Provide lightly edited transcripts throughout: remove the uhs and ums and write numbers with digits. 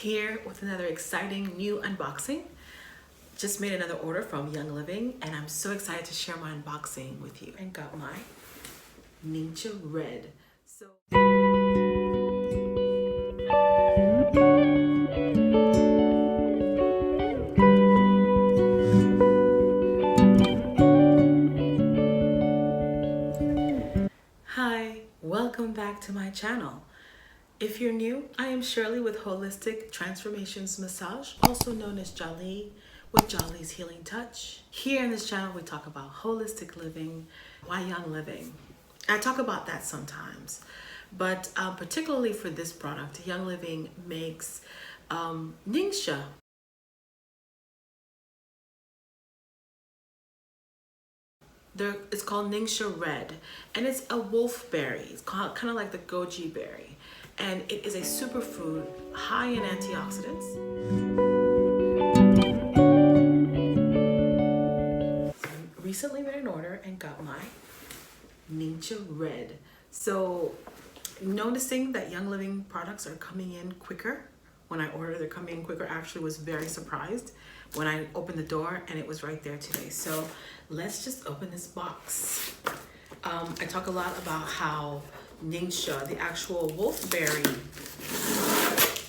here with another exciting new unboxing. Just made another order from Young Living and I'm so excited to share my unboxing with you. And got my NingXia Red. Hi, welcome back to my channel. If you're new, I am Shirley with Holistic Transformations Massage, also known as Jolly, with Jolly's Healing Touch. Here in this channel, we talk about holistic living, why Young Living. I talk about that sometimes, but particularly for this product, Young Living makes NingXia. It's called NingXia Red, and it's a wolfberry. It's called kind of like the goji berry, and it is a superfood high in antioxidants. So I recently made an order and got my NingXia Red. So noticing that Young Living products are coming in quicker. When I ordered, they're coming in quicker. I actually was very surprised when I opened the door and it was right there today. So let's just open this box. I talk a lot about how NingXia, the actual wolfberry,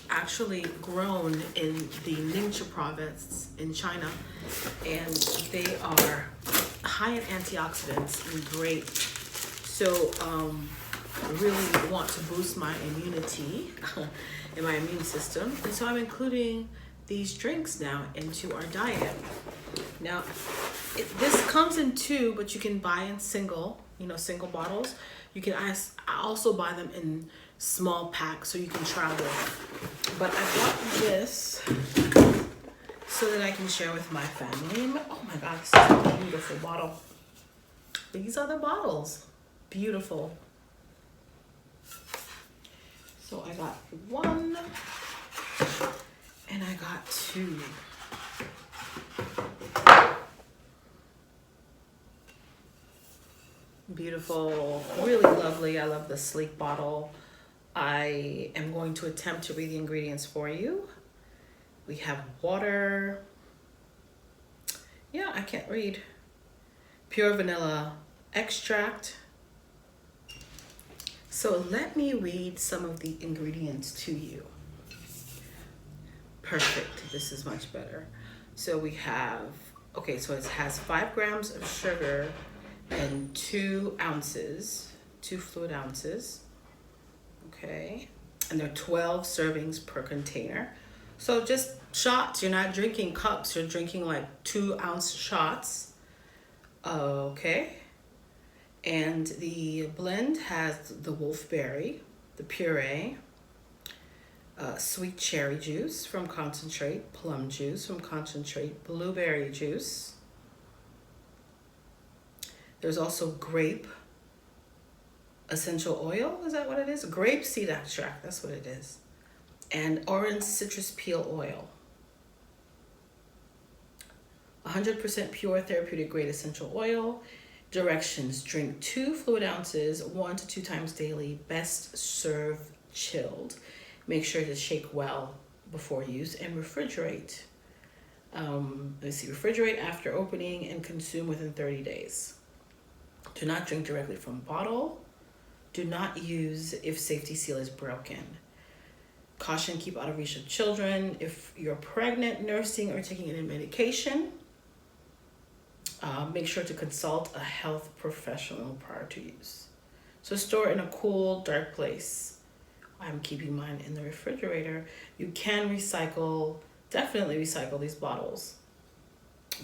actually grown in the NingXia province in China, and they are high in antioxidants and great. So I really want to boost my immunity in my immune system, and so I'm including these drinks now into our diet. Now this comes in two, but you can buy in single bottles. You can also buy them in small packs so you can travel, but I bought this so that I can share with my family. Oh my god, this is a beautiful bottle. These are the bottles. Beautiful. So I got one and I got two. Beautiful, really lovely. I love the sleek bottle. I am going to attempt to read the ingredients for you. We have water. Yeah, I can't read. Pure vanilla extract. So let me read some of the ingredients to you. Perfect, this is much better. So we have, okay, so it has 5 grams of sugar and 2 fluid ounces. Okay, and there are 12 servings per container. So just shots, you're not drinking cups, you're drinking like 2-ounce shots. Okay. And the blend has the wolfberry, the puree, sweet cherry juice from concentrate, plum juice from concentrate, blueberry juice. There's also grape essential oil, is that what it is? Grape seed extract, that's what it is. And orange citrus peel oil. 100% pure therapeutic grade essential oil. Directions: drink 2 fluid ounces 1 to 2 times daily. Best serve chilled. Make sure to shake well before use and refrigerate. Refrigerate after opening and consume within 30 days. Do not drink directly from bottle. Do not use if safety seal is broken. Caution: keep out of reach of children. If you're pregnant, nursing, or taking any medication, make sure to consult a health professional prior to use. So store in a cool, dark place. I'm keeping mine in the refrigerator. You can definitely recycle these bottles.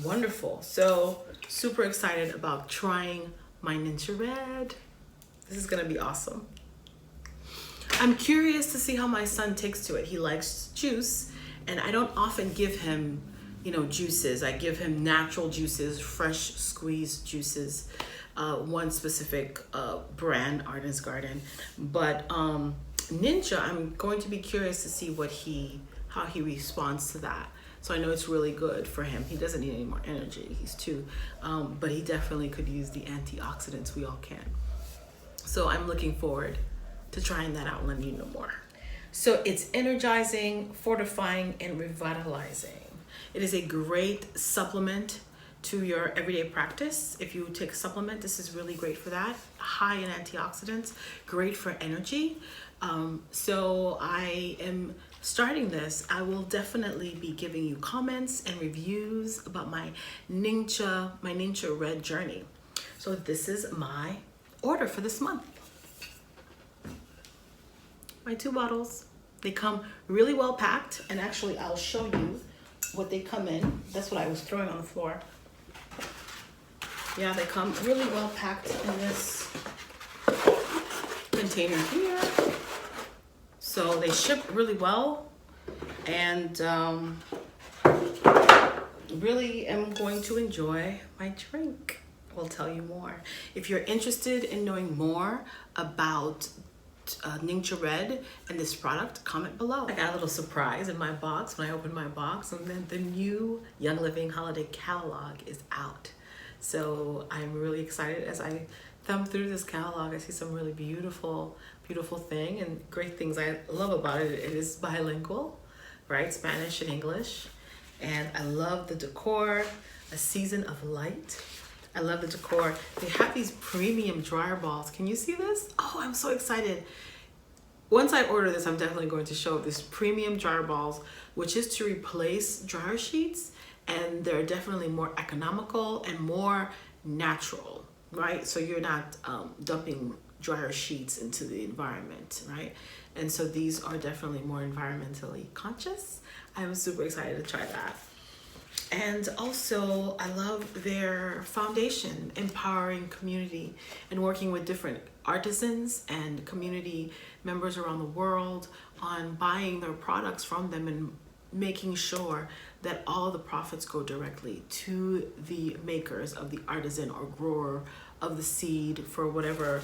Wonderful. So super excited about trying my NingXia Red. This is gonna be awesome. I'm curious to see how my son takes to it. He likes juice, and I don't often give him juices. I give him natural juices, fresh squeezed juices, one specific brand, Arden's Garden. But NingXia, I'm going to be curious to see how he responds to that. So I know it's really good for him. He doesn't need any more energy. He's 2, but he definitely could use the antioxidants. We all can. So I'm looking forward to trying that out and letting you know more. So it's energizing, fortifying, and revitalizing. It is a great supplement to your everyday practice. If you take a supplement, this is really great for that. High in antioxidants, great for energy. So I am starting this. I will definitely be giving you comments and reviews about my NingXia Red journey. So this is my order for this month. My 2 bottles. They come really well packed, and actually I'll show you what they come in. That's what I was throwing on the floor. Yeah, they come really well packed in this container here. So they ship really well, and really am going to enjoy my drink. We'll tell you more. If you're interested in knowing more about NingXia Red and this product, comment below. I got a little surprise in my box when I opened my box, and then the new Young Living holiday catalog is out. So I'm really excited as I thumb through this catalog. I see some really beautiful thing and great things I love about it. It is bilingual, right? Spanish and English. And I love the decor, a season of light. I love the decor. They have these premium dryer balls. Can you see this? Oh, I'm so excited. Once I order this, I'm definitely going to show this premium dryer balls, which is to replace dryer sheets. And they're definitely more economical and more natural, right? So you're not dumping dryer sheets into the environment, right? And so these are definitely more environmentally conscious. I'm super excited to try that. And also, I love their foundation, empowering community and working with different artisans and community members around the world on buying their products from them and making sure that all the profits go directly to the makers of the artisan or grower of the seed for whatever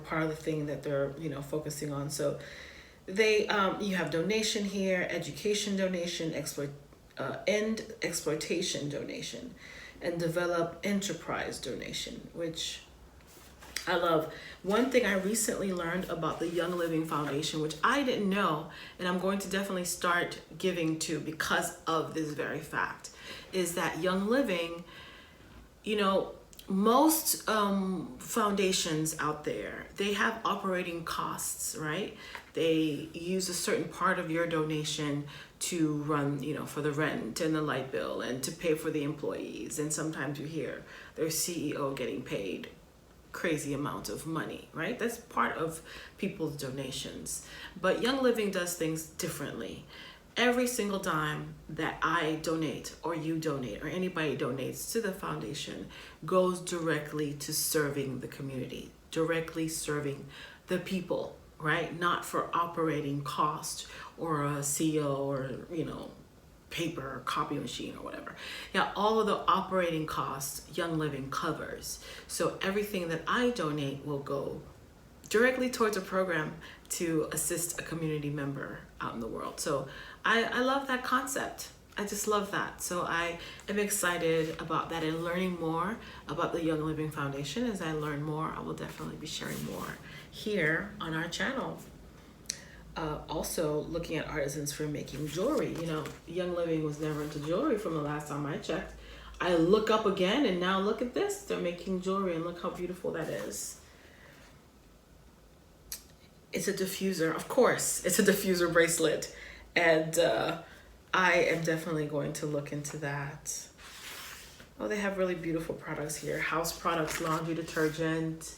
part of the thing that they're focusing on. So they you have donation here, education donation, end exploitation donation, and develop enterprise donation, which I love. One thing I recently learned about the Young Living Foundation, which I didn't know, and I'm going to definitely start giving to because of this very fact, is that Young Living, most foundations out there, they have operating costs, right? They use a certain part of your donation to run, for the rent and the light bill and to pay for the employees. And sometimes you hear their CEO getting paid crazy amount of money, right? That's part of people's donations. But Young Living does things differently. Every single dime that I donate or you donate or anybody donates to the foundation goes directly to serving the community, directly serving the people, right? Not for operating cost or a CEO or, paper or copy machine or whatever. Yeah, all of the operating costs Young Living covers. So everything that I donate will go directly towards a program to assist a community member out in the world. So I love that concept. I just love that. So I am excited about that and learning more about the Young Living Foundation. As I learn more, I will definitely be sharing more here on our channel. Also looking at artisans for making jewelry. Young Living was never into jewelry from the last time I checked. I look up again and now look at this. They're making jewelry and look how beautiful that is. It's a diffuser, of course. It's a diffuser bracelet. And I am definitely going to look into that. Oh, they have really beautiful products here. House products, laundry detergent,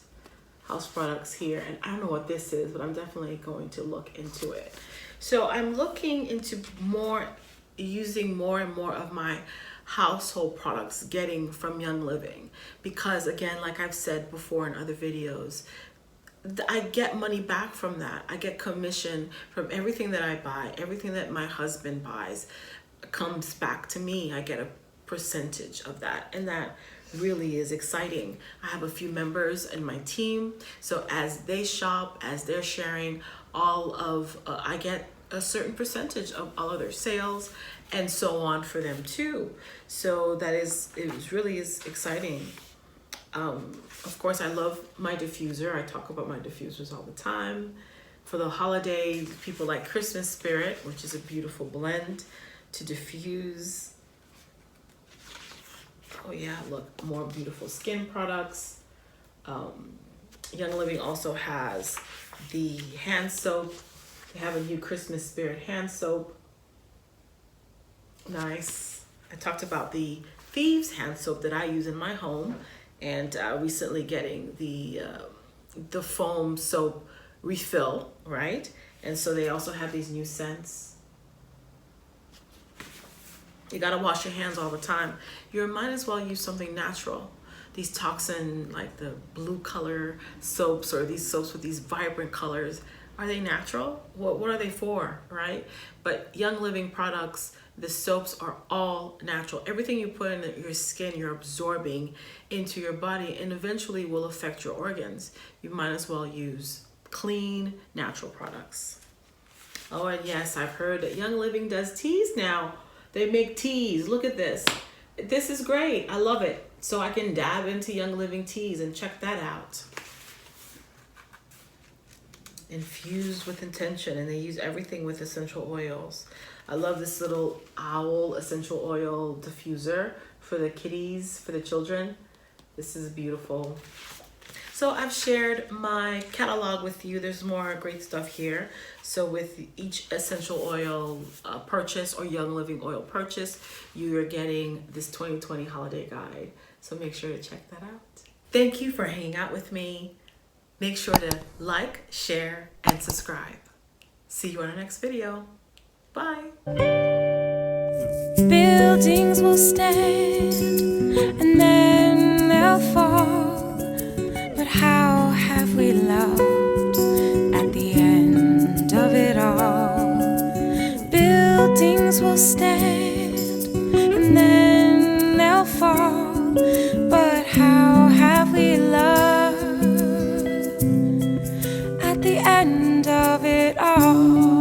house products here. And I don't know what this is, but I'm definitely going to look into it. So I'm looking into using more and more of my household products getting from Young Living. Because again, like I've said before in other videos, I get money back from that. I get commission from everything that I buy. Everything that my husband buys comes back to me. I get a percentage of that, and that really is exciting. I have a few members in my team, so as they shop, as they're sharing I get a certain percentage of all of their sales and so on for them too. So it really is exciting. Of course, I love my diffuser. I talk about my diffusers all the time. For the holidays, people like Christmas Spirit, which is a beautiful blend to diffuse. Oh yeah, look, more beautiful skin products. Young Living also has the hand soap. They have a new Christmas Spirit hand soap. Nice. I talked about the Thieves hand soap that I use in my home, and recently getting the foam soap refill, right? And so they also have these new scents. You gotta wash your hands all the time. You might as well use something natural. These toxin, like the blue color soaps, or these soaps with these vibrant colors, are they natural? What are they for, right? But Young Living products, the soaps are all natural. Everything you put in your skin, you're absorbing into your body, and eventually will affect your organs. You might as well use clean, natural products. Oh, and yes, I've heard that Young Living does teas now. They make teas. Look at this. This is great. I love it. So I can dab into Young Living teas and check that out. Infused with intention, and they use everything with essential oils. I love this little owl essential oil diffuser for the kitties, for the children. This is beautiful. So I've shared my catalog with you. There's more great stuff here. So with each essential oil purchase or Young Living oil purchase, you are getting this 2020 holiday guide. So make sure to check that out. Thank you for hanging out with me. Make sure to like, share, and subscribe. See you on our next video. Bye. Buildings will stand and then they'll fall. But how have we loved at the end of it all? Buildings will stand and then they'll fall. But how have we loved at the end of it all?